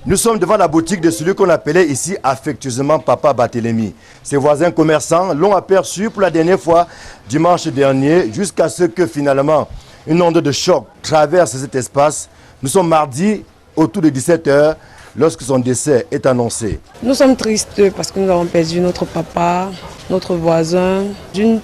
Nous sommes devant la boutique de celui qu'on appelait ici affectueusement Papa Barthélemy. Ses voisins commerçants l'ont aperçu pour la dernière fois dimanche dernier, jusqu'à ce que finalement une onde de choc traverse cet espace. Nous sommes mardi autour de 17 h lorsque son décès est annoncé. Nous sommes tristes parce que nous avons perdu notre papa, notre voisin, d'une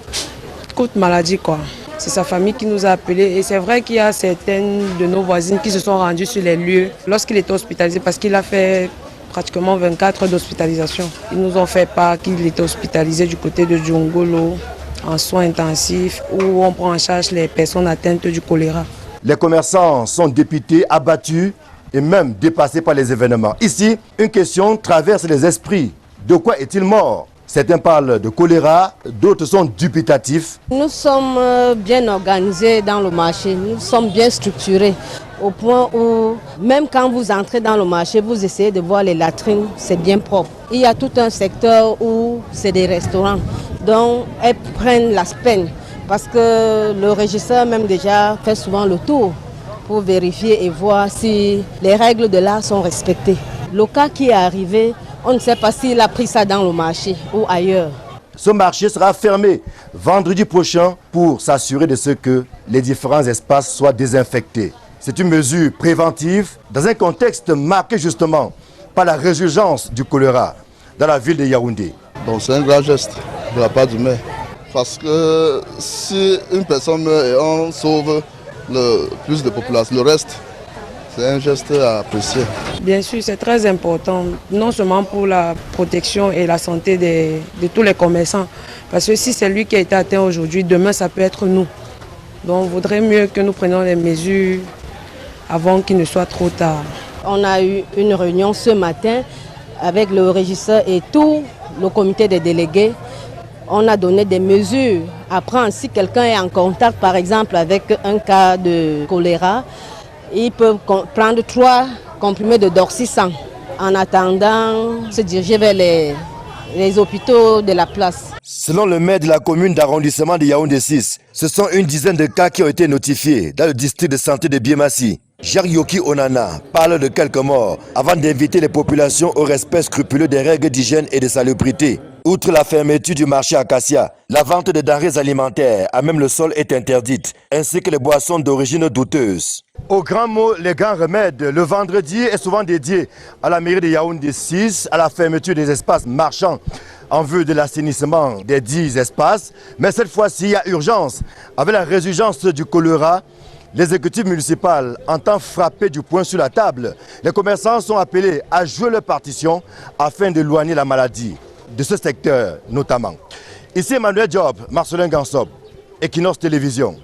courte maladie quoi. C'est sa famille qui nous a appelés et c'est vrai qu'il y a certaines de nos voisines qui se sont rendues sur les lieux lorsqu'il était hospitalisé parce qu'il a fait pratiquement 24 heures d'hospitalisation. Ils nous ont fait part qu'il était hospitalisé du côté de Djongolo en soins intensifs où on prend en charge les personnes atteintes du choléra. Les commerçants sont dépités, abattus et même dépassés par les événements. Ici, une question traverse les esprits. De quoi est-il mort ? Certains parlent de choléra, d'autres sont dubitatifs. Nous sommes bien organisés dans le marché, nous sommes bien structurés au point où même quand vous entrez dans le marché, vous essayez de voir les latrines, c'est bien propre. Il y a tout un secteur où c'est des restaurants, donc elles prennent la peine parce que le régisseur même déjà fait souvent le tour pour vérifier et voir si les règles de l'art sont respectées. Le cas qui est arrivé, on ne sait pas s'il a pris ça dans le marché ou ailleurs. Ce marché sera fermé vendredi prochain pour s'assurer de ce que les différents espaces soient désinfectés. C'est une mesure préventive dans un contexte marqué justement par la résurgence du choléra dans la ville de Yaoundé. Donc c'est un grand geste de la part du maire. Parce que si une personne meurt et on sauve le plus de population, le reste, c'est un geste à apprécier. Bien sûr, c'est très important, non seulement pour la protection et la santé de tous les commerçants, parce que si c'est lui qui a été atteint aujourd'hui, demain ça peut être nous. Donc il vaudrait mieux que nous prenions les mesures avant qu'il ne soit trop tard. On a eu une réunion ce matin avec le régisseur et tout le comité des délégués. On a donné des mesures à prendre. Si quelqu'un est en contact par exemple avec un cas de choléra, ils peuvent prendre 3 comprimés de doxycycline en attendant se diriger vers les hôpitaux de la place. Selon le maire de la commune d'arrondissement de Yaoundé 6, ce sont une dizaine de cas qui ont été notifiés dans le district de santé de Biémassi. Jarioki Onana parle de quelques morts avant d'inviter les populations au respect scrupuleux des règles d'hygiène et de salubrité. Outre la fermeture du marché Acacia, la vente de denrées alimentaires à même le sol est interdite, ainsi que les boissons d'origine douteuse. Au grand mot, les grands remèdes, le vendredi est souvent dédié à la mairie de Yaoundé 6, à la fermeture des espaces marchands en vue de l'assainissement des 10 espaces. Mais cette fois-ci, il y a urgence. Avec la résurgence du choléra, l'exécutif municipal entend frapper du poing sur la table. Les commerçants sont appelés à jouer leur partition afin d'éloigner la maladie de ce secteur notamment. Ici Emmanuel Job, Marcelin Gansop, Equinox Télévision.